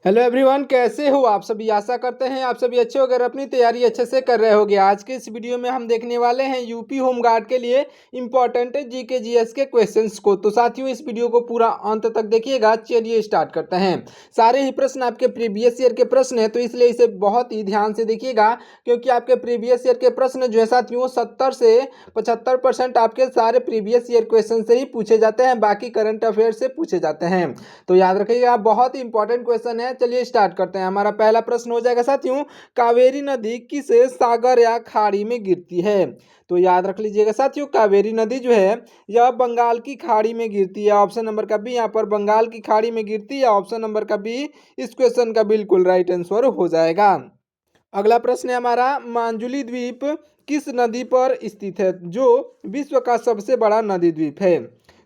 Hello everyone, कैसे हो आप सभी। आशा करते हैं आप सभी अच्छे हो, अगर अपनी तैयारी अच्छे से कर रहे होगे। आज के इस वीडियो में हम देखने वाले हैं यूपी होम गार्ड के लिए इंपॉर्टेंट जीके जीएस के क्वेश्चंस को। तो साथियों, इस वीडियो को पूरा अंत तक देखिएगा। चलिए स्टार्ट करते हैं। सारे ही प्रश्न आपके प्रीवियस ईयर के प्रश्न है, तो इसलिए इसे बहुत ही ध्यान से देखिएगा, क्योंकि आपके प्रीवियस ईयर के प्रश्न जो है साथियों 70 से 75% आपके सारे प्रीवियस ईयर क्वेश्चन से ही पूछे जाते हैं, बाकी करंट अफेयर से पूछे जाते हैं। तो याद रखिएगा, बहुत ही इंपॉर्टेंट क्वेश्चन है। चलिए स्टार्ट करते हैं। हमारा पहला प्रश्न हो जाएगा साथियों, कावेरी नदी किस सागर या खाड़ी में गिरती है। तो याद रख लीजिएगा साथियों, कावेरी नदी जो है यह बंगाल की खाड़ी में गिरती है। ऑप्शन नंबर का बी यहाँ पर बंगाल की खाड़ी में गिरती है। ऑप्शन नंबर का बी इस क्वेश्चन का बिल्कुल राइट आंसर हो जाएगा। अगला प्रश्न है हमारा, मांजुली द्वीप किस नदी पर स्थित है, जो विश्व का सबसे बड़ा नदी द्वीप है।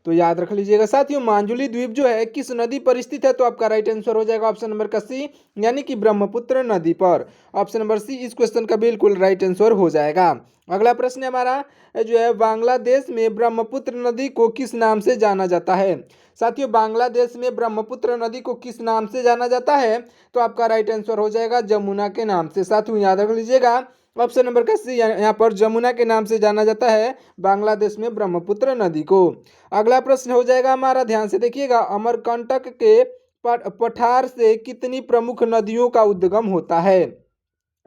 तो याद रख लीजिएगा साथियों, मांजुली द्वीप जो है किस नदी पर स्थित है। तो आपका राइट आंसर हो जाएगा ऑप्शन नंबर का सी, यानी कि ब्रह्मपुत्र नदी पर। ऑप्शन नंबर सी इस क्वेश्चन का बिल्कुल राइट आंसर हो जाएगा। अगला प्रश्न है हमारा जो है, बांग्लादेश में ब्रह्मपुत्र नदी को किस नाम से जाना जाता है। साथियों, बांग्लादेश में ब्रह्मपुत्र नदी को किस नाम से जाना जाता है। तो आपका राइट आंसर हो जाएगा जमुना के नाम से। साथियों याद रख लीजिएगा, ऑप्शन नंबर का सी, यहाँ पर जमुना के नाम से जाना जाता है बांग्लादेश में ब्रह्मपुत्र नदी को। अगला प्रश्न हो जाएगा हमारा, ध्यान से देखिएगा, अमरकंटक के पठार से कितनी प्रमुख नदियों का उद्गम होता है।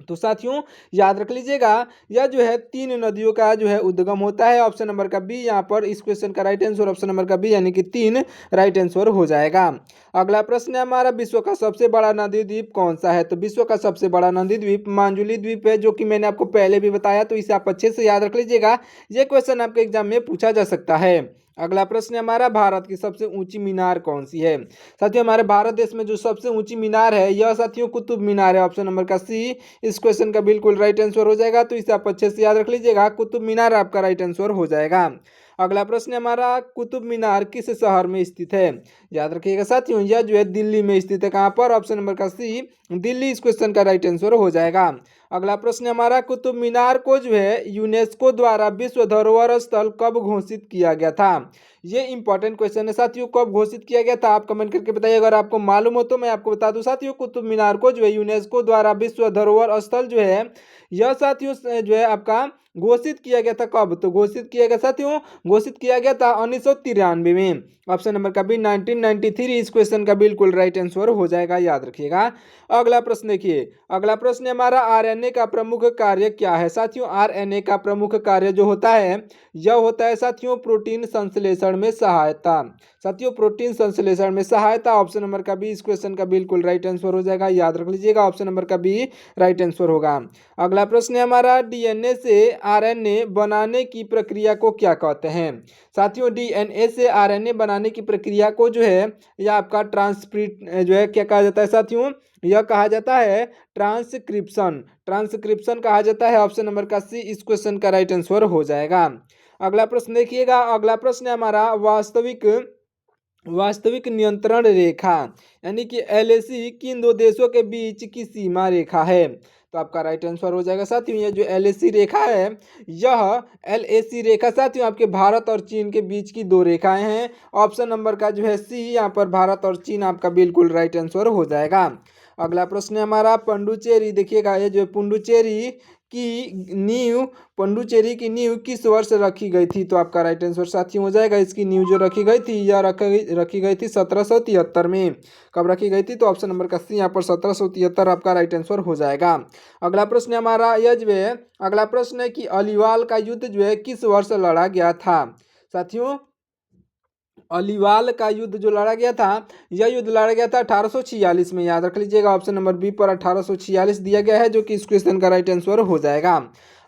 तो साथियों याद रख लीजिएगा, यह जो है 3 नदियों का जो है उद्गम होता है। ऑप्शन नंबर का बी यहाँ पर इस क्वेश्चन का राइट आंसर, ऑप्शन नंबर का बी यानी कि 3 राइट आंसर हो जाएगा। अगला प्रश्न है हमारा, विश्व का सबसे बड़ा नदी द्वीप कौन सा है। तो विश्व का सबसे बड़ा नदी द्वीप मांजुली द्वीप है, जो कि मैंने आपको पहले भी बताया, तो इसे आप अच्छे से याद रख लीजिएगा। ये क्वेश्चन आपके एग्जाम में पूछा जा सकता है। अगला प्रश्न है हमारा, भारत की सबसे ऊंची मीनार कौन सी है। साथियों, हमारे भारत देश में जो सबसे ऊंची मीनार है यह साथियों कुतुब मीनार है। ऑप्शन नंबर का सी इस क्वेश्चन का बिल्कुल राइट आंसर हो जाएगा। तो इसे आप अच्छे से याद रख लीजिएगा, कुतुब मीनार आपका राइट आंसर हो जाएगा। अगला प्रश्न है हमारा, कुतुब मीनार किस शहर में स्थित है। याद रखिएगा साथियों, यह जो है दिल्ली में स्थित है। कहाँ पर। ऑप्शन नंबर का सी दिल्ली इस क्वेश्चन का राइट आंसर हो जाएगा। अगला प्रश्न है हमारा, कुतुब मीनार को जो है यूनेस्को द्वारा विश्व धरोहर स्थल कब घोषित किया गया था। ये इंपॉर्टेंट क्वेश्चन है साथियों, कब घोषित किया गया था आप कमेंट करके बताइए। अगर आपको मालूम हो तो मैं आपको बता दूं साथियों, कुतुब मीनार को जो है यूनेस्को द्वारा विश्व धरोहर स्थल जो है यह साथियों जो है आपका घोषित किया गया था। कब। तो घोषित किया गया साथियों, घोषित किया गया था 1993 में। ऑप्शन नंबर का बी 1993 इस क्वेश्चन का बिल्कुल राइट आंसर हो जाएगा, याद रखिएगा। अगला प्रश्न देखिए, अगला प्रश्न हमारा, आरएनए का प्रमुख कार्य क्या है। साथियों, आरएनए का प्रमुख कार्य जो होता है यह होता है साथियों प्रोटीन संश्लेषण में सहायता। साथियों, प्रोटीन संश्लेषण में सहायता। ऑप्शन नंबर का बी इस क्वेश्चन का बिल्कुल राइट आंसर हो जाएगा, याद रख लीजिएगा। ऑप्शन नंबर का बी राइट आंसर होगा। अगला प्रश्न है हमारा, डीएनए से आरएनए बनाने की प्रक्रिया को क्या कहते हैं। साथियों, डीएनए से आरएनए बनाने की प्रक्रिया को जो है यह आपका जो है क्या कहा जाता है साथियों, यह कहा जाता है ट्रांसक्रिप्शन। ट्रांसक्रिप्शन कहा जाता है। ऑप्शन नंबर का सी इस क्वेश्चन का राइट आंसर हो जाएगा। अगला प्रश्न देखिएगा, अगला प्रश्न है हमारा, वास्तविक नियंत्रण रेखा यानी कि एलएसी किन दो देशों के बीच की सीमा रेखा है। तो आपका राइट आंसर हो जाएगा साथियों, ये जो एलएसी रेखा है यह एलएसी रेखा साथियों आपके भारत और चीन के बीच की 2 रेखाएं हैं। ऑप्शन नंबर का जो है सी, यहाँ पर भारत और चीन आपका बिल्कुल राइट आंसर हो जाएगा। अगला प्रश्न है हमारा, पुडुचेरी देखिएगा, ये जो है पुडुचेरी की नींव किस वर्ष रखी गई थी। तो आपका राइट आंसर साथियों हो जाएगा, इसकी नींव जो रखी गई थी यह रखी गई थी 1773 में। कब रखी गई थी। तो ऑप्शन नंबर का सी यहाँ पर 1773 आपका राइट आंसर हो जाएगा। अगला प्रश्न है हमारा, यह जो है अगला प्रश्न है कि अलीवाल का युद्ध जो है किस वर्ष लड़ा गया था। साथियों, अलीवाल का युद्ध जो लड़ा गया था यह युद्ध लड़ा गया था 1846 में, याद रख लीजिएगा। ऑप्शन नंबर बी पर 1846 दिया गया है, जो कि इस क्वेश्चन का राइट आंसर हो जाएगा।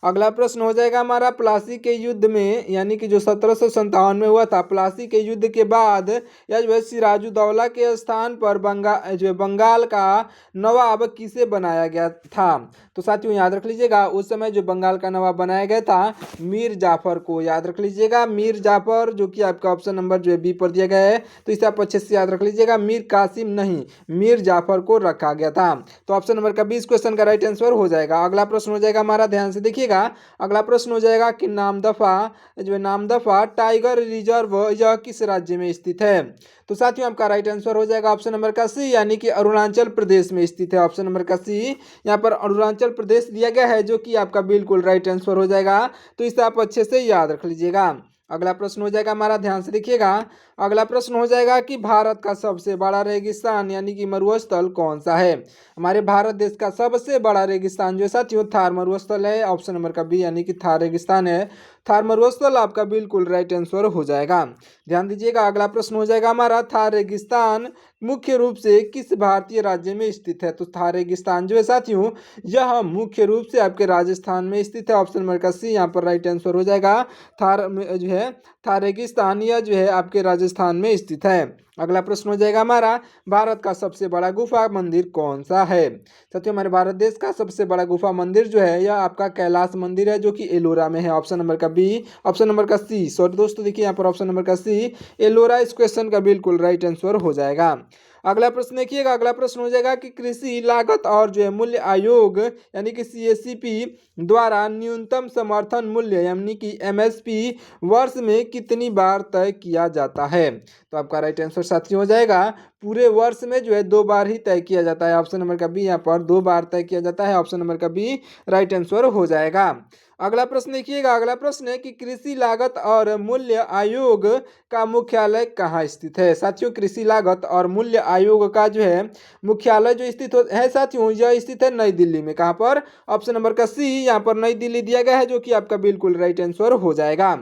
अगला प्रश्न हो जाएगा हमारा, प्लासी के युद्ध में यानी कि जो 1757 में हुआ था, प्लासी के युद्ध के बाद यह जो है सिराजुद्दौला के स्थान पर बंगाल का नवाब किसे बनाया गया था। तो साथियों याद रख लीजिएगा, उस समय जो बंगाल का नवाब बनाया गया था मीर जाफर को, याद रख लीजिएगा मीर जाफर, जो कि आपका ऑप्शन नंबर जो है बी पर दिया गया है। तो इसे आप अच्छे से याद रख लीजिएगा, मीर कासिम नहीं मीर जाफर को रखा गया था। तो ऑप्शन नंबर का 20 क्वेश्चन का राइट आंसर हो जाएगा। अगला प्रश्न हो जाएगा हमारा, ध्यान से देखिएगा, देखिएगा अगला प्रश्न हो जाएगा कि नामदफा जो है नामदफा टाइगर रिजर्व यह किस राज्य में स्थित है। तो साथियों आपका राइट आंसर हो जाएगा ऑप्शन नंबर का सी, यानी कि अरुणाचल प्रदेश में स्थित है। ऑप्शन नंबर का सी, यहाँ पर अरुणाचल प्रदेश दिया गया है, जो कि आपका बिल्कुल राइट आंसर हो जाएगा। तो इसे आप अच्छे से याद रख लीजिएगा। अगला प्रश्न हो जाएगा हमारा, ध्यान से देखिएगा। अगला प्रश्न हो जाएगा कि भारत का सबसे बड़ा रेगिस्तान यानी कि मरुस्थल कौन सा है। हमारे भारत देश का सबसे बड़ा रेगिस्तान जो है साथियों थार मरुस्थल है। ऑप्शन नंबर का बी, यानी कि थार रेगिस्तान है। थार मरुस्थल आपका बिल्कुल राइट आंसर हो जाएगा। ध्यान दीजिएगा अगला प्रश्न हो जाएगा हमारा, थार रेगिस्तान मुख्य रूप से किस भारतीय राज्य में स्थित है। तो थार रेगिस्तान जो है साथियों यह मुख्य रूप से आपके राजस्थान में स्थित है। ऑप्शन नंबर का सी यहाँ पर राइट आंसर हो जाएगा। थार जो है थार रेगिस्तान यह जो है आपके राजस्थान में स्थित है। अगला प्रश्न हो जाएगा हमारा, भारत का सबसे बड़ा गुफा मंदिर कौन सा है। साथियों हमारे भारत देश का सबसे बड़ा गुफा मंदिर जो है यह आपका कैलाश मंदिर है, जो कि एलोरा में है। ऑप्शन नंबर का बी, ऑप्शन नंबर का सी, सॉरी दोस्तों देखिए यहाँ पर ऑप्शन नंबर का सी एलोरा इस क्वेश्चन का बिल्कुल राइट आंसर हो जाएगा। अगला प्रश्न देखिएगा, अगला प्रश्न हो जाएगा कि कृषि लागत और जो है मूल्य आयोग यानी कि CACP द्वारा न्यूनतम समर्थन मूल्य यानी कि MSP वर्ष में कितनी बार तय किया जाता है। तो आपका राइट आंसर साथियों हो जाएगा, पूरे वर्ष में जो है 2 बार ही तय किया जाता है। ऑप्शन नंबर का बी, यहाँ पर 2 बार तय किया जाता है। ऑप्शन नंबर का बी राइट आंसर हो जाएगा। अगला प्रश्न देखिएगा, अगला प्रश्न है कि कृषि लागत और मूल्य आयोग का मुख्यालय कहाँ स्थित है। साथियों कृषि लागत और मूल्य आयोग का जो है मुख्यालय जो स्थित है साथियों यह स्थित है नई दिल्ली में। कहाँ पर, ऑप्शन नंबर का सी यहाँ पर नई दिल्ली दिया गया है, जो कि आपका बिल्कुल राइट आंसर हो जाएगा।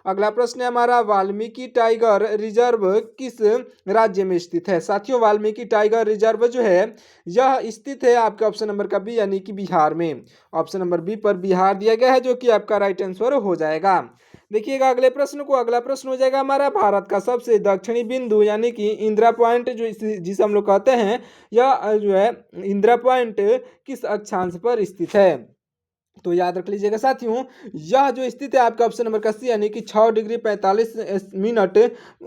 अगला प्रश्न है हमारा, वाल्मीकि टाइगर रिजर्व किस राज्य में स्थित है। साथियों वाल्मीकि टाइगर रिजर्व जो है यह स्थित है आपके ऑप्शन नंबर का बी, यानी कि बिहार में। ऑप्शन नंबर बी पर बिहार दिया गया है, जो कि आपका राइट आंसर हो जाएगा। देखिएगा अगले प्रश्न को, अगला प्रश्न हो जाएगा हमारा, भारत का सबसे दक्षिणी बिंदु यानी कि इंदिरा पॉइंट जो जिसे हम लोग कहते हैं, यह जो है इंदिरा पॉइंट किस अक्षांश पर स्थित है। तो याद रख लीजिएगा साथियों, यह जो स्थित है आपका ऑप्शन नंबर का सी, यानी कि 6 डिग्री 45 मिनट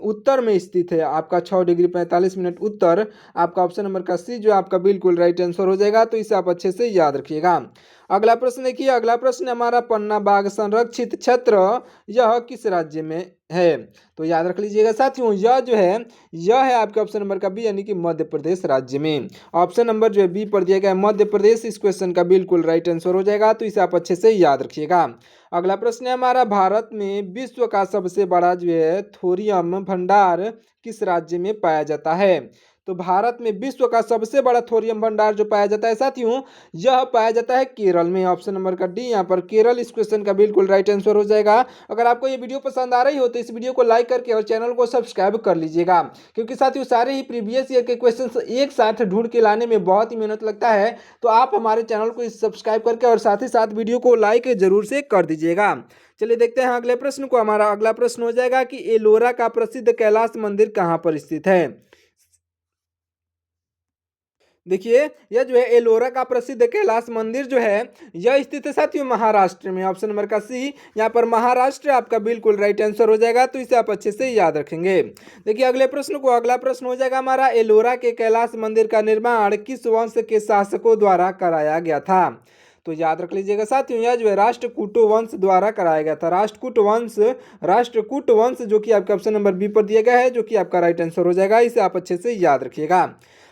उत्तर में स्थित है। आपका 6 डिग्री 45 मिनट उत्तर, आपका ऑप्शन नंबर का सी जो आपका बिल्कुल राइट आंसर हो जाएगा। तो इसे आप अच्छे से याद रखिएगा। अगला प्रश्न देखिए, अगला प्रश्न हमारा, पन्ना बाघ संरक्षित क्षेत्र यह किस राज्य में है। तो याद रख लीजिएगा साथियों, यह जो है यह है आपके ऑप्शन नंबर का बी, यानी कि मध्य प्रदेश राज्य में। ऑप्शन नंबर जो है बी पर दिया गया है मध्य प्रदेश, इस क्वेश्चन का बिल्कुल राइट आंसर हो जाएगा। तो इसे आप अच्छे से याद रखिएगा। अगला प्रश्न है हमारा, भारत में विश्व का सबसे बड़ा जो है थोरियम भंडार किस राज्य में पाया जाता है। तो भारत में विश्व का सबसे बड़ा थोरियम भंडार जो पाया जाता है साथियों यह पाया जाता है केरल में। ऑप्शन नंबर का डी यहाँ पर केरल इस क्वेश्चन का बिल्कुल राइट आंसर हो जाएगा। अगर आपको ये वीडियो पसंद आ रही हो तो इस वीडियो को लाइक करके और चैनल को सब्सक्राइब कर लीजिएगा, क्योंकि साथियों सारे ही प्रीवियस ईयर के क्वेश्चन एक साथ ढूंढ के लाने में बहुत ही मेहनत लगता है। तो आप हमारे चैनल को सब्सक्राइब करके और साथ ही साथ वीडियो को लाइक जरूर से कर दीजिएगा। चलिए देखते हैं अगले प्रश्न को। हमारा अगला प्रश्न हो जाएगा कि एलोरा का प्रसिद्ध कैलाश मंदिर कहाँ पर स्थित है। देखिए यह जो है एलोरा का प्रसिद्ध कैलाश मंदिर जो है यह स्थित है साथियों महाराष्ट्र में। ऑप्शन नंबर का सी यहाँ पर महाराष्ट्र आपका बिल्कुल राइट आंसर हो जाएगा। तो इसे आप अच्छे से याद रखेंगे। देखिए अगले प्रश्न को, अगला प्रश्न हो जाएगा हमारा, एलोरा के कैलाश मंदिर का निर्माण किस वंश के शासकों द्वारा कराया गया था। तो याद रख लीजिएगा साथियों, यह जो है राष्ट्रकूट वंश द्वारा कराया गया था। राष्ट्रकूट वंश जो कि आपका ऑप्शन नंबर बी पर दिया गया है, जो कि आपका राइट आंसर हो जाएगा। इसे आप अच्छे से याद रखिएगा।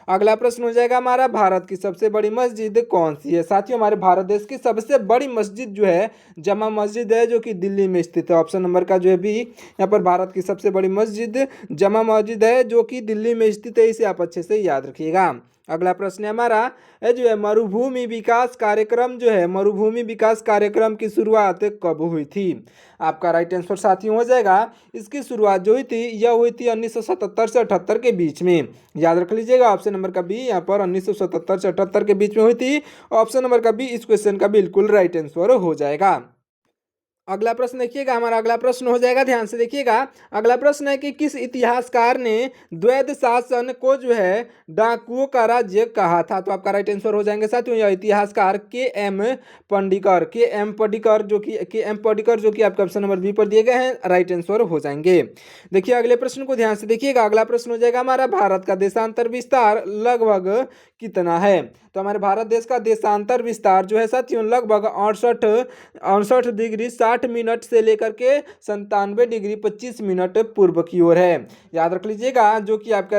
अगला प्रश्न हो जाएगा हमारा, भारत की सबसे बड़ी मस्जिद कौन सी है। साथियों हमारे भारत देश की सबसे बड़ी मस्जिद जो है जमा मस्जिद है, जो कि दिल्ली में स्थित है। ऑप्शन नंबर का जो है बी यहाँ पर भारत की सबसे बड़ी मस्जिद जमा मस्जिद है, जो कि दिल्ली में स्थित है। इसे आप अच्छे से याद रखिएगा। अगला प्रश्न है हमारा, जो है मरुभूमि विकास कार्यक्रम जो है मरुभूमि विकास कार्यक्रम की शुरुआत कब हुई थी। आपका राइट आंसर साथियों हो जाएगा, इसकी शुरुआत जो हुई थी यह हुई थी 1977 से 78 के बीच में। याद रख लीजिएगा ऑप्शन नंबर का बी यहाँ पर 1977 से 78 के बीच में हुई थी। ऑप्शन नंबर का बी इस क्वेश्चन का बिल्कुल राइट आंसर हो जाएगा। अगला प्रश्न देखिएगा, हमारा अगला प्रश्न हो जाएगा, ध्यान से देखिएगा। अगला प्रश्न है कि किस इतिहासकार ने द्वैध शासन को जो है डाकुओं का राज्य कहा था? तो आपका राइट आंसर हो जाएंगे साथियों यह इतिहासकार के एम पडिक्कर जो कि आपका ऑप्शन नंबर बी पर दिए गए हैं, राइट आंसर हो जाएंगे। देखिए अगले प्रश्न को ध्यान से देखिएगा। अगला प्रश्न हो जाएगा हमारा, भारत का देशांतर विस्तार लगभग कितना है? तो हमारे भारत देश का देशांतर विस्तार जो है साथियों लगभग 68 डिग्री 60 मिनट से लेकर के 97 डिग्री 25 मिनट पूर्व की ओर है। याद रख लीजिएगा, जो कि आपका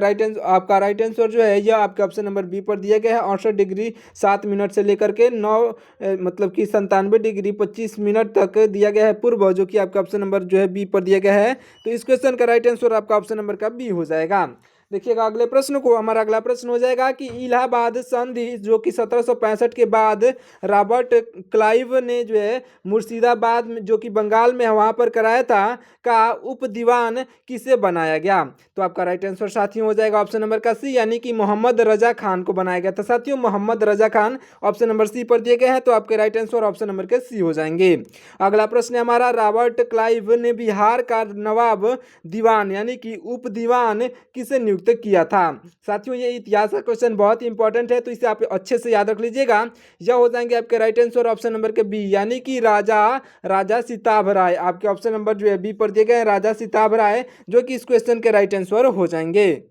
राइट आंसर जो है यह आपके ऑप्शन नंबर बी पर दिया गया है। 68 डिग्री 7 मिनट से लेकर के 97 डिग्री 25 मिनट तक दिया गया है पूर्व, जो कि आपका ऑप्शन नंबर जो है बी पर दिया गया है। तो इस क्वेश्चन का राइट आंसर आपका ऑप्शन नंबर का बी हो जाएगा। देखिएगा अगले प्रश्न को, हमारा अगला प्रश्न हो जाएगा कि इलाहाबाद संधि जो कि 1765 के बाद रॉबर्ट क्लाइव ने जो है मुर्शिदाबाद में जो कि बंगाल में वहाँ पर कराया था का उप दीवान किसे बनाया गया? तो आपका राइट आंसर साथियों हो जाएगा ऑप्शन नंबर का सी, यानी कि मोहम्मद रजा खान को बनाया गया था। साथियों Mohammad Raza Khan option number C पर दिए गए हैं, तो आपके राइट आंसर ऑप्शन नंबर के सी हो जाएंगे। अगला प्रश्न है हमारा, रॉबर्ट क्लाइव ने बिहार का नवाब दीवान यानी कि उप दीवान किसे नियुक्त किया था? साथियों ये इतिहास का क्वेश्चन बहुत ही इंपॉर्टेंट है, तो इसे आप अच्छे से याद रख लीजिएगा। यह हो जाएंगे आपके राइट आंसर ऑप्शन नंबर के बी, यानी कि राजा सिताभ राय। आपके ऑप्शन नंबर जो है बी पर दिए गए हैं राजा सिताभ राय, जो कि इस क्वेश्चन के राइट आंसर हो जाएंगे।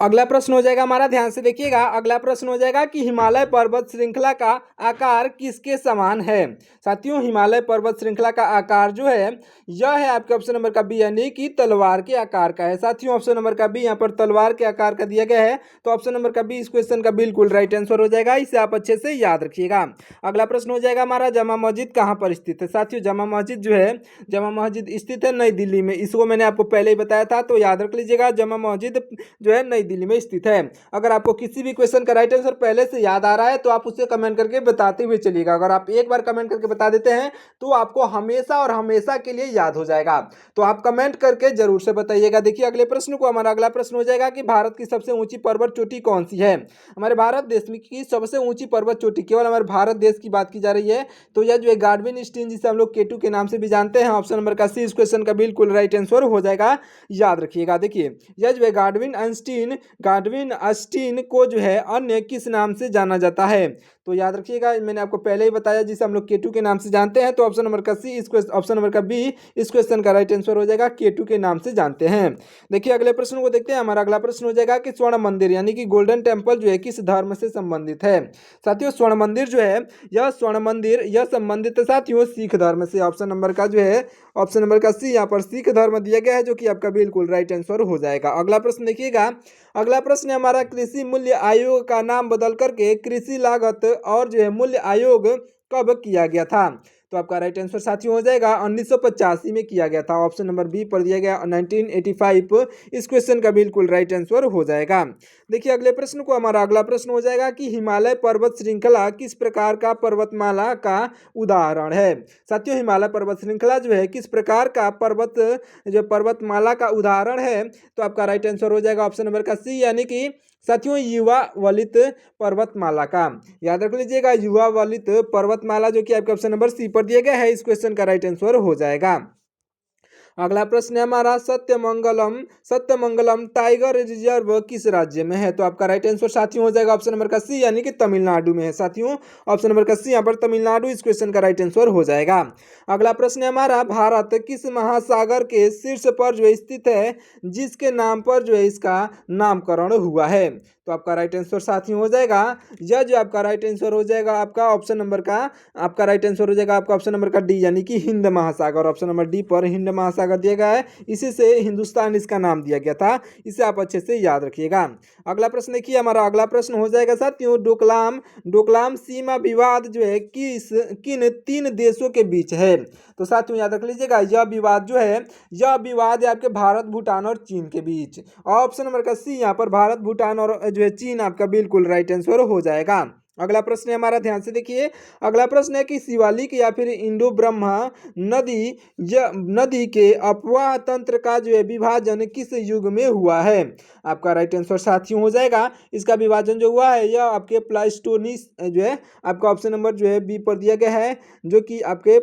अगला प्रश्न हो जाएगा हमारा, ध्यान से देखिएगा। अगला प्रश्न हो जाएगा कि हिमालय पर्वत श्रृंखला का आकार किसके समान है? साथियों हिमालय पर्वत श्रृंखला का आकार जो है यह है आपके ऑप्शन नंबर का बी, यानी कि तलवार के आकार का है। साथियों ऑप्शन नंबर का बी यहाँ पर तलवार के आकार का दिया गया है, तो ऑप्शन नंबर का बी इस क्वेश्चन का बिल्कुल राइट आंसर हो जाएगा। इसे आप अच्छे से याद रखिएगा। अगला प्रश्न हो जाएगा हमारा, जामा मस्जिद कहाँ पर स्थित है? साथियों जामा मस्जिद स्थित है नई दिल्ली में। इसको मैंने आपको पहले ही बताया था, तो याद रख लीजिएगा जामा मस्जिद जो है नई दिल्ली में स्थित है। अगर आपको किसी भी क्वेश्चन का राइट आंसर पहले से याद आ रहा है तो आप उसे कमेंट करके बताते हुए चलिएगा। अगर आप एक बार कमेंट करके बता देते हैं तो आपको हमेशा और हमेशा के लिए याद हो जाएगा, तो आप कमेंट करके जरूर से बताइएगा। देखिए अगले प्रश्न को, हमारा अगला प्रश्न हो जाएगा कि भारत की सबसे ऊंची पर्वत चोटी कौन सी है? हमारे भारत देश में की सबसे ऊंची पर्वत चोटी, केवल हमारे भारत देश की बात की जा रही है, तो यह जो है गार्डविन स्टीन, जिसे हम लोग केटू के नाम से भी जानते हैं, ऑप्शन नंबर का सी इस क्वेश्चन का बिल्कुल राइट आंसर हो जाएगा। याद रखिएगा। देखिए यह जो है गार्डविन अस्टीन को जो है अन्य किस नाम से जाना जाता है? तो याद रखिएगा, मैंने आपको पहले ही बताया जिसे हम लोग केटू के नाम से जानते हैं, तो ऑप्शन नंबर का सी ऑप्शन नंबर का बी इस क्वेश्चन का राइट आंसर हो जाएगा, केटू के नाम से जानते हैं। देखिए अगले प्रश्न को देखते हैं। हमारा अगला प्रश्न हो जाएगा कि स्वर्ण मंदिर यानी कि गोल्डन टेम्पल जो है किस धर्म से संबंधित है? साथियों स्वर्ण मंदिर जो है यह संबंधित है साथियों सिख धर्म से। ऑप्शन नंबर का जो है ऑप्शन नंबर का सी यहाँ पर सिख धर्म दिया गया है, जो कि आपका बिल्कुल राइट आंसर हो जाएगा। अगला प्रश्न देखिएगा। अगला प्रश्न है हमारा, कृषि मूल्य आयोग का नाम बदल करके कृषि लागत और जो है मूल्य आयोग कब किया गया था? तो आपका राइट आंसर साथियों हो जाएगा 1985 में किया गया था। ऑप्शन नंबर बी पर दिया गया 1985 इस क्वेश्चन का बिल्कुल राइट आंसर हो जाएगा। देखिए अगले प्रश्न को, हमारा अगला प्रश्न हो जाएगा कि हिमालय पर्वत श्रृंखला किस प्रकार का पर्वतमाला का उदाहरण है? साथियों हिमालय पर्वत श्रृंखला जो है किस प्रकार का पर्वतमाला का उदाहरण है? तो आपका राइट आंसर हो जाएगा ऑप्शन नंबर का सी, यानी कि साथियों युवा वलित पर्वतमाला का। याद रख लीजिएगा युवा वलित पर्वतमाला, जो कि आपके ऑप्शन नंबर सी पर दिया गया है, इस क्वेश्चन का राइट आंसर हो जाएगा। अगला प्रश्न है हमारा, सत्यमंगलम टाइगर रिजर्व किस राज्य में है? तो आपका राइट आंसर साथियों हो जाएगा ऑप्शन नंबर का सी, यानी कि तमिलनाडु में है। साथियों ऑप्शन नंबर का सी यहाँ पर तमिलनाडु इस क्वेश्चन का राइट आंसर हो जाएगा। अगला प्रश्न है हमारा, भारत किस महासागर के शीर्ष पर जो स्थित है जिसके नाम पर जो है इसका नामकरण हुआ है? तो आपका राइट आंसर साथियों हो जाएगा, यह जो आपका राइट आंसर हो जाएगा आपका ऑप्शन नंबर का आपका ऑप्शन नंबर का डी, यानी कि हिंद महासागर। ऑप्शन नंबर डी पर हिंद महासागर दिया गया है, इसी से हिंदुस्तान इसका नाम दिया गया था। इसे आप अच्छे से याद रखिएगा। अगला प्रश्न देखिए, हमारा अगला प्रश्न हो जाएगा साथियों, डोकलाम सीमा विवाद जो है किन 3 देशों के बीच है? तो साथियों याद रख लीजिएगा, यह विवाद है आपके भारत, भूटान और चीन के बीच। ऑप्शन नंबर का सी यहाँ पर भारत, भूटान और जो है चीन आपका बिल्कुल राइट आंसर हो जाएगा। अगला प्रश्न है हमारा, ध्यान से देखिए। अगला प्रश्न है कि शिवालिक या फिर इंडो ब्रह्मा नदी के अपवाह तंत्र का जो है विभाजन किस युग में हुआ है? आपका राइट आंसर साथियों हो जाएगा, इसका विभाजन जो हुआ है यह आपके प्लाइस्टोनिस जो है, आपका ऑप्शन नंबर जो है बी पर दिया गया है, जो कि आपके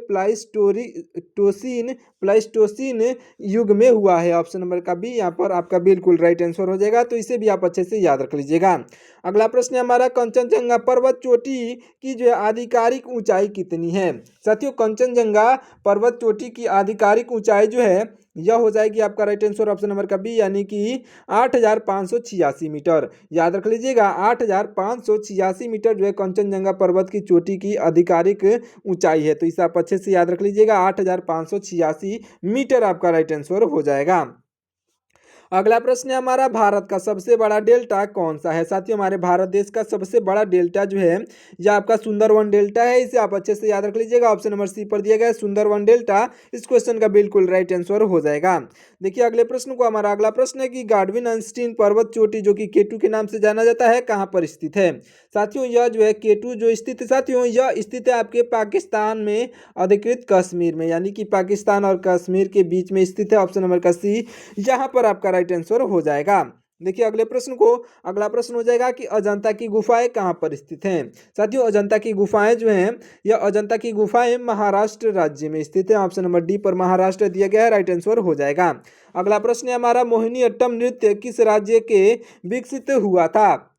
प्लाइस्टोसिन युग में हुआ है। ऑप्शन नंबर का बी यहाँ पर आपका बिल्कुल राइट आंसर हो जाएगा, तो इसे भी आप अच्छे से याद रख लीजिएगा। अगला प्रश्न है हमारा, कंचनजंगा पर्वत चोटी की जो है आधिकारिक ऊंचाई कितनी है? साथियों, कंचनजंगा पर्वत चोटी की आधिकारिक ऊंचाई जो है यह हो जाएगी आपका राइट आंसर ऑप्शन नंबर का बी, यानी कि 8,586 मीटर। याद रख लीजिएगा, 8,586 मीटर जो है कंचनजंगा पर्वत की चोटी की आधिकारिक ऊंचाई है। तो इसे आप अच्छे से याद रख लीजिएगा, 8,586 मीटर आपका राइट आंसर हो जाएगा। अगला प्रश्न है हमारा, भारत का सबसे बड़ा डेल्टा कौन सा है? साथियों, हमारे भारत देश का सबसे बड़ा डेल्टा जो है यह आपका सुंदरवन डेल्टा है। इसे आप अच्छे से याद रख लीजिएगा, ऑप्शन नंबर सी पर दिया गया है सुंदरवन डेल्टा। इस क्वेश्चन का बिल्कुल राइट आंसर हो जाएगा। देखिए अगले प्रश्न को, हमारा अगला प्रश्न है कि गार्डविन आइंस्टीन पर्वत चोटी जो कि केटू के नाम से जाना जाता है कहाँ पर स्थित है? साथियों, यह जो है केटू जो स्थित है, साथियों यह स्थित है आपके पाकिस्तान में अधिकृत कश्मीर में, यानी कि पाकिस्तान और कश्मीर के बीच में स्थित है। ऑप्शन नंबर का सी यहाँ पर आपका राइट आंसर हो जाएगा। देखिए अगले प्रश्न को, अगला प्रश्न हो जाएगा कि अजंता की गुफाएं कहाँ पर स्थित हैं? साथियों, अजंता की गुफाएं जो हैं, यह अजंता की गुफाएं महाराष्ट्र राज्य में स्थित है। ऑप्शन नंबर डी पर महाराष्ट्र दिया गया है, राइट आंसर हो जाएगा। अगला प्रश्न है हमारा, मोहिनीअट्टम नृत्य किस राज्य के विकसित हुआ था?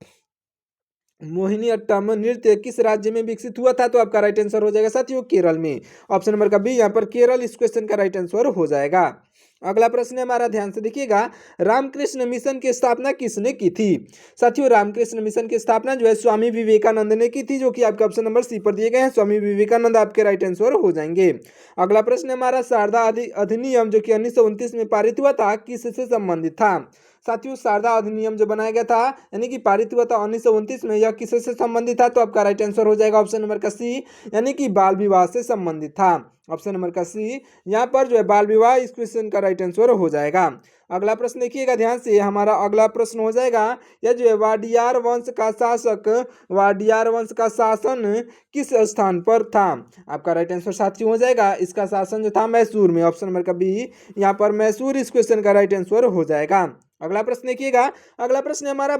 मोहिनीअट्टम नृत्य किस राज्य में विकसित हुआ था? तो आपका राइट आंसर हो जाएगा साथियों केरल में। ऑप्शन नंबर का बी यहाँ पर केरल इस क्वेश्चन का राइट आंसर हो जाएगा। अगला प्रश्न है हमारा, ध्यान से देखिएगा, रामकृष्ण मिशन की स्थापना किसने की थी? साथियों, रामकृष्ण मिशन की स्थापना जो है स्वामी विवेकानंद ने की थी, जो कि आपके ऑप्शन नंबर सी पर दिए गए हैं। स्वामी विवेकानंद आपके राइट आंसर हो जाएंगे। अगला प्रश्न है हमारा, शारदा अधिनियम जो कि 1929 में पारित हुआ था किससे संबंधित था? साथियों, शारदा अधिनियम जो बनाया गया था यानी कि पारित हुआ था 1929 में, यह किससे संबंधित था? तो आपका राइट आंसर हो जाएगा ऑप्शन नंबर का सी, यानी कि बाल विवाह से संबंधित था। ऑप्शन नंबर का सी यहाँ पर जो है बाल विवाह, इस क्वेश्चन का राइट आंसर हो जाएगा। अगला प्रश्न देखिएगा ध्यान से, हमारा अगला प्रश्न हो जाएगा, यह जो है वाडियार वंश का शासक, वाडियार वंश का शासन किस स्थान पर था? आपका राइट आंसर साथियों हो जाएगा, इसका शासन जो था मैसूर में। ऑप्शन नंबर का बी यहाँ पर मैसूर इस क्वेश्चन का राइट आंसर हो जाएगा। अगला प्रश्न देखिएगा, अगला प्रश्न है हमारा,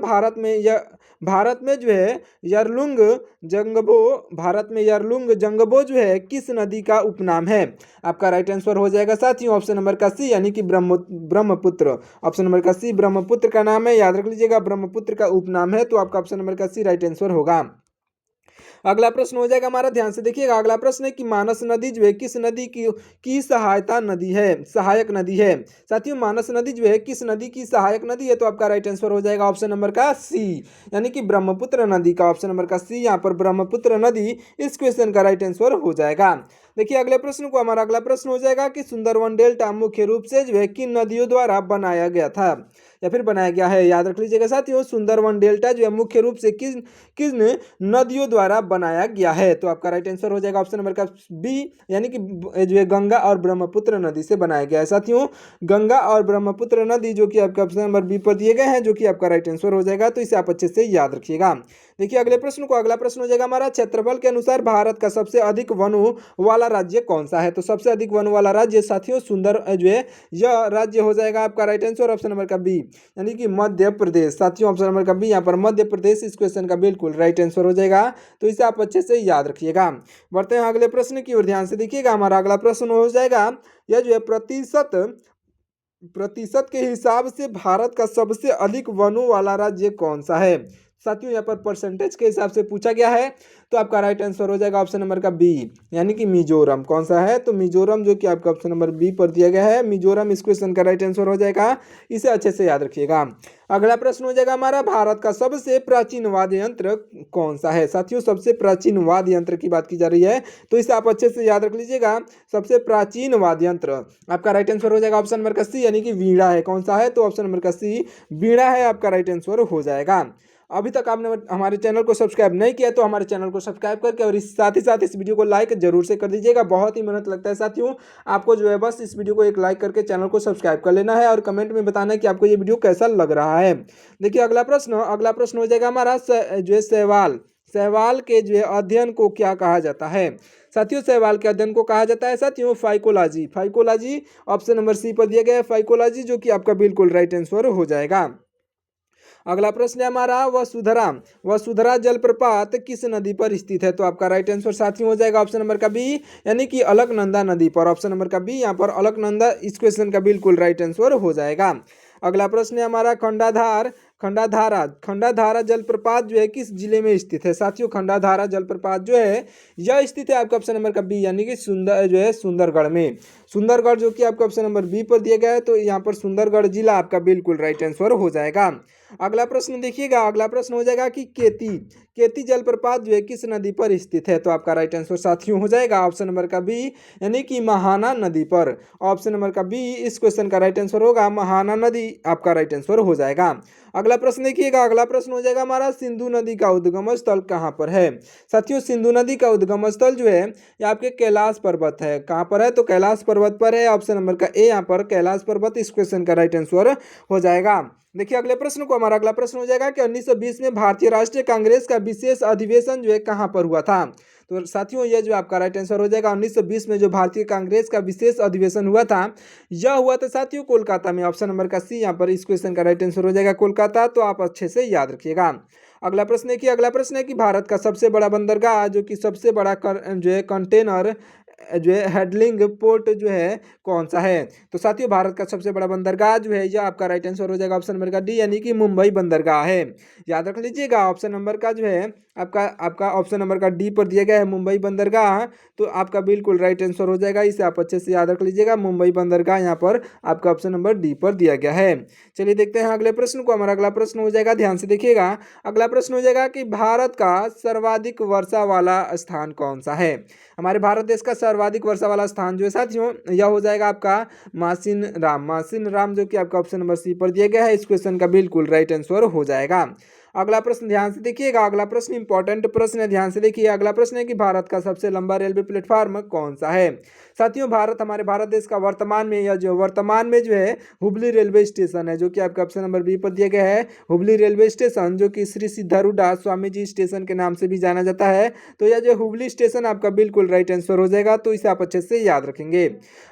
भारत में जो है यरलुंग जंगबो, भारत में यरलुंग जंगबो जो है किस नदी का उपनाम है? आपका राइट आंसर हो जाएगा साथियों ऑप्शन नंबर का सी, यानी कि ब्रह्मपुत्र। ऑप्शन नंबर का सी ब्रह्मपुत्र का नाम है, याद रख लीजिएगा, ब्रह्मपुत्र का उपनाम है। तो आपका ऑप्शन नंबर का सी राइट आंसर होगा। अगला प्रश्न हो जाएगा हमारा, ध्यान से देखिएगा, अगला प्रश्न है कि मानस नदी जो है किस नदी की सहायता नदी है, सहायक नदी है? साथियों, मानस नदी जो है किस नदी की सहायक नदी है? तो आपका राइट आंसर हो जाएगा ऑप्शन नंबर का सी, यानी कि ब्रह्मपुत्र नदी का। ऑप्शन नंबर का सी यहाँ पर ब्रह्मपुत्र नदी इस क्वेश्चन का राइट आंसर हो जाएगा। देखिए अगले प्रश्न को, हमारा अगला प्रश्न हो जाएगा कि सुंदरवन डेल्टा मुख्य रूप से जो है किन नदियों द्वारा बनाया गया था या फिर बनाया गया है? याद रख लीजिएगा साथियों, सुंदरवन डेल्टा जो है मुख्य रूप से किन किन नदियों द्वारा बनाया गया है? तो आपका राइट आंसर हो जाएगा ऑप्शन नंबर का बी, यानी कि जो है गंगा और ब्रह्मपुत्र नदी से बनाया गया है। साथियों, गंगा और ब्रह्मपुत्र नदी जो कि आपका ऑप्शन नंबर बी पर दिए गए हैं, जो कि आपका राइट आंसर हो जाएगा। तो इसे आप अच्छे से याद रखिएगा। देखिए अगले प्रश्न को, अगला प्रश्न हो जाएगा हमारा, क्षेत्रफल के अनुसार भारत का सबसे अधिक वनों वाला राज्य कौन सा है? तो सबसे अधिक वन वाला राज्य साथियों सुंदर जो है यह राज्य हो जाएगा आपका राइट आंसर ऑप्शन नंबर का बी, यानी कि मध्य प्रदेश। साथियों, ऑप्शन नंबर का बी यहाँ पर मध्य प्रदेश इस क्वेश्चन का बिल्कुल राइट आंसर हो जाएगा। तो इसे आप अच्छे से याद रखिएगा। बढ़ते हैं अगले प्रश्न की ओर, ध्यान से देखिएगा, हमारा अगला प्रश्न हो जाएगा, यह जो है प्रतिशत के हिसाब से भारत का सबसे अधिक वनों वाला राज्य कौन सा है? साथियों, यहाँ पर परसेंटेज के हिसाब से पूछा गया है। तो आपका राइट आंसर हो जाएगा ऑप्शन नंबर का बी, यानी कि मिजोरम। कौन सा है? तो मिजोरम, जो कि आपका ऑप्शन नंबर बी पर दिया गया है, मिजोरम इस क्वेश्चन का राइट आंसर हो जाएगा। इसे अच्छे से याद रखिएगा। अगला प्रश्न हो जाएगा हमारा, भारत का सबसे प्राचीन वाद्य यंत्र कौन सा है? साथियों, सबसे प्राचीन वाद्य यंत्र की बात की जा रही है, तो इसे आप अच्छे से याद रख लीजिएगा। सबसे प्राचीन वाद्य यंत्र आपका राइट आंसर हो जाएगा ऑप्शन नंबर का सी, यानी कि वीणा है। कौन सा है? तो ऑप्शन नंबर का सी वीणा है, आपका राइट आंसर हो जाएगा। अभी तक आपने हमारे चैनल को सब्सक्राइब नहीं किया तो हमारे चैनल को सब्सक्राइब करके और इस साथ ही साथ इस वीडियो को लाइक जरूर से कर दीजिएगा। बहुत ही मेहनत लगता है साथियों, आपको जो है बस इस वीडियो को एक लाइक करके चैनल को सब्सक्राइब कर लेना है और कमेंट में बताना है कि आपको ये वीडियो कैसा लग रहा है। देखिए अगला प्रश्न हो जाएगा हमारा जो है शैवाल के जो है अध्ययन को क्या कहा जाता है? साथियों, शैवाल के अध्ययन को कहा जाता है साथियों phycology. Phycology option number C पर दिया गया है फाइकोलॉजी, जो कि आपका बिल्कुल राइट आंसर हो जाएगा। अगला प्रश्न है हमारा वसुधरा। वसुधरा जलप्रपात किस नदी पर स्थित है? तो आपका राइट आंसर साथियों हो जाएगा ऑप्शन नंबर का बी, यानी कि अलकनंदा नदी पर। ऑप्शन नंबर का बी यहाँ पर अलकनंदा इस क्वेश्चन का बिल्कुल राइट आंसर हो जाएगा। अगला प्रश्न है हमारा खंडाधारा जलप्रपात जो है किस जिले में स्थित है? साथियों, खंडाधारा जलप्रपात जो है यह स्थित है आपका ऑप्शन नंबर का बी, यानी कि सुंदरगढ़ में। सुंदरगढ़ जो कि आपका ऑप्शन नंबर बी पर दिया गया है, तो यहाँ पर सुंदरगढ़ जिला आपका बिल्कुल राइट आंसर हो जाएगा। अगला प्रश्न देखिएगा, अगला प्रश्न हो जाएगा कि केती जलप्रपात जो है किस नदी पर स्थित है? तो आपका राइट आंसर साथियों हो जाएगा ऑप्शन नंबर का बी, यानी कि महाना नदी पर। ऑप्शन नंबर का बी इस क्वेश्चन का राइट आंसर होगा, महाना नदी आपका राइट आंसर हो जाएगा। अगला प्रश्न देखिएगा, अगला प्रश्न हो जाएगा हमारा सिंधु नदी का उद्गम स्थल कहाँ पर है? साथियों, सिंधु नदी का उद्गम स्थल जो है ये आपके कैलाश पर्वत है। कहाँ पर है? तो कैलाश पर्वत पर है। ऑप्शन नंबर का ए यहाँ पर कैलाश पर्वत इस क्वेश्चन का राइट आंसर हो जाएगा। देखिए अगले प्रश्न को, हमारा अगला प्रश्न हो जाएगा कि 1920 में भारतीय राष्ट्रीय कांग्रेस का विशेष अधिवेशन जो है कहाँ पर हुआ था? तो साथियों, यह जो आपका राइट आंसर हो जाएगा 1920 में जो भारतीय कांग्रेस का विशेष अधिवेशन हुआ था, यह हुआ था साथियों कोलकाता में। ऑप्शन नंबर का सी यहाँ पर इस क्वेश्चन का राइट आंसर हो जाएगा कोलकाता। तो आप अच्छे से याद रखिएगा। अगला प्रश्न है कि अगला प्रश्न है कि भारत का सबसे बड़ा बंदरगाह जो कि सबसे बड़ा जो है कंटेनर जो है हैंडलिंग पोर्ट जो है कौन सा है? तो साथियों, भारत का सबसे बड़ा बंदरगाह जो है यह आपका राइट आंसर हो जाएगा ऑप्शन नंबर का डी, यानी कि मुंबई बंदरगाह है। याद रख लीजिएगा ऑप्शन नंबर का जो है आपका ऑप्शन नंबर का डी पर दिया गया है मुंबई बंदरगाह, तो आपका बिल्कुल राइट आंसर हो जाएगा। इसे आप अच्छे से याद रख लीजिएगा, मुंबई बंदरगाह यहाँ पर आपका ऑप्शन नंबर डी पर दिया गया है। चलिए देखते हैं अगले प्रश्न को। हमारा अगला प्रश्न हो जाएगा, ध्यान से देखिएगा, अगला प्रश्न हो जाएगा कि भारत का सर्वाधिक वर्षा वाला स्थान कौन सा है? हमारे भारत देश का सर्वाधिक वर्षा वाला स्थान जो है साथियों यह हो जाएगा आपका मासिन राम जो कि आपका ऑप्शन नंबर सी पर दिया गया है। इस क्वेश्चन का बिल्कुल राइट आंसर हो जाएगा। अगला प्रश्न ध्यान से देखिएगा, अगला प्रश्न इंपॉर्टेंट प्रश्न है, ध्यान से देखिए। अगला प्रश्न है कि भारत का सबसे लंबा रेलवे प्लेटफार्म कौन सा है? साथियों, हमारे भारत देश का वर्तमान में जो है हुबली रेलवे स्टेशन है, जो कि आपका ऑप्शन नंबर बी पर दिया गया है। हुबली रेलवे स्टेशन जो कि श्री सिद्धारूढ़ स्वामी जी स्टेशन के नाम से भी जाना जाता है। तो यह जो हुबली स्टेशन आपका बिल्कुल राइट आंसर हो जाएगा। तो इसे आप अच्छे से याद रखेंगे।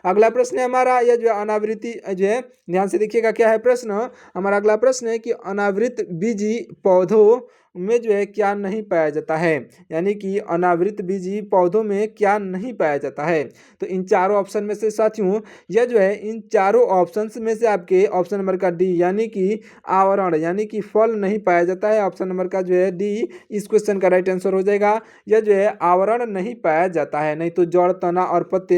अगला प्रश्न है हमारा यह जो अनावृति जो है, ध्यान से देखिएगा क्या है प्रश्न। हमारा अगला प्रश्न है कि अनावृत बीजी पौधों में जो है क्या नहीं पाया जाता है? यानी कि अनावृत बीजी पौधों में क्या नहीं पाया जाता है? तो इन चारों ऑप्शन में से साथियों यह जो है इन चारों ऑप्शंस में से आपके ऑप्शन नंबर का डी, यानी कि आवरण यानी कि फल नहीं पाया जाता है। ऑप्शन नंबर का जो है डी इस क्वेश्चन का राइट आंसर हो जाएगा। यह जो है आवरण नहीं पाया जाता है, नहीं तो जड़, तना और पत्ते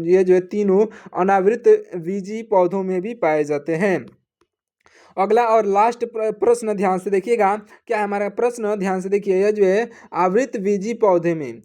ये जो है तीनों अनावृत बीजी पौधों में भी पाए जाते हैं। अगला और लास्ट प्रश्न ध्यान से देखिएगा, क्या है हमारा प्रश्न, ध्यान से देखिए। यह जो है आवृत बीजी पौधे में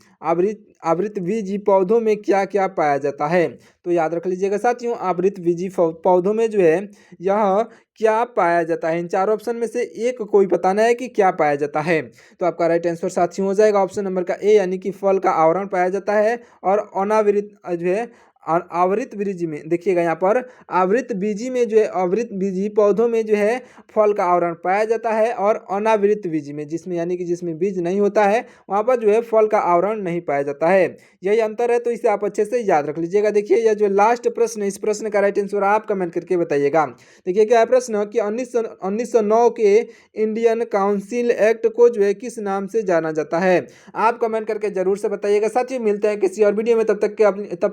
आवृत बीजी पौधों में क्या क्या पाया जाता है? तो याद रख लीजिएगा साथियों, आवृत बीजी पौधों में जो है यह क्या पाया जाता है? इन चार ऑप्शन में से एक कोई बताना है कि क्या पाया जाता है। तो आपका राइट आंसर साथियों हो जाएगा ऑप्शन नंबर का ए, यानी कि फल का आवरण पाया जाता है। और अनावृत जो है आवृत बीजी में देखिएगा, यहाँ पर आवृत बीजी में जो है आवृत बीजी पौधों में जो है फल का आवरण पाया जाता है, और अनावृत बीजी में जिसमें यानी कि जिसमें बीज नहीं होता है वहाँ पर जो है फल का आवरण नहीं पाया जाता है। यही अंतर है, तो इसे आप अच्छे से याद रख लीजिएगा। देखिए यह जो लास्ट प्रश्न है, इस प्रश्न का राइट आंसर आप कमेंट करके बताइएगा। देखिए क्या है प्रश्न कि 1909 के इंडियन काउंसिल एक्ट को जो है किस नाम से जाना जाता है? आप कमेंट करके जरूर से बताइएगा। साथियों, मिलते हैं किसी और वीडियो में, तब तक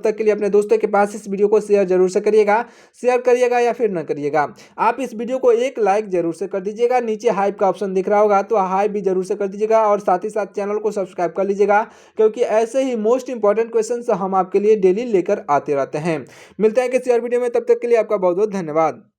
के लिए अपने दोस्तों के पास इस वीडियो को शेयर जरूर से करिएगा। शेयर करिएगा या फिर न करिएगा, आप इस वीडियो को एक लाइक जरूर से कर दीजिएगा। नीचे हाइप का ऑप्शन दिख रहा होगा तो हाइप भी जरूर से कर दीजिएगा, और साथ ही साथ चैनल को सब्सक्राइब कर लीजिएगा, क्योंकि ऐसे ही मोस्ट इंपॉर्टेंट क्वेश्चंस हम आपके लिए डेली लेकर आते रहते हैं। मिलते हैं किसी और वीडियो में, तब तक के लिए आपका बहुत बहुत धन्यवाद।